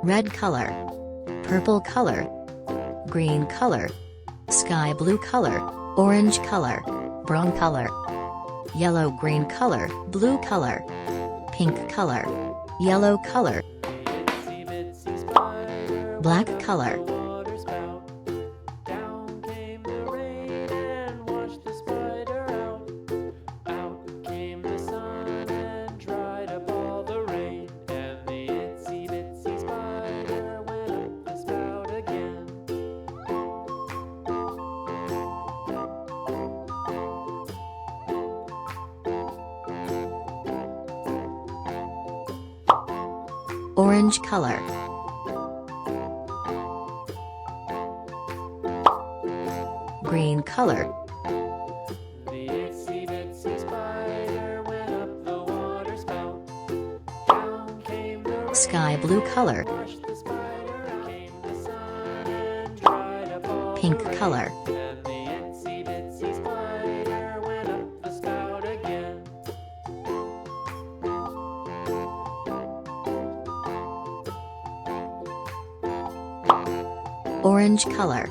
red color, purple color, green color, sky blue color, orange color, brown color, yellow green color, blue color, pink color, yellow color, black color, orange color, green color, sky blue color, pink color, orange color,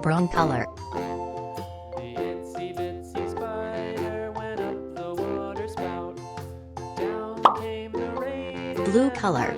brown color, blue color,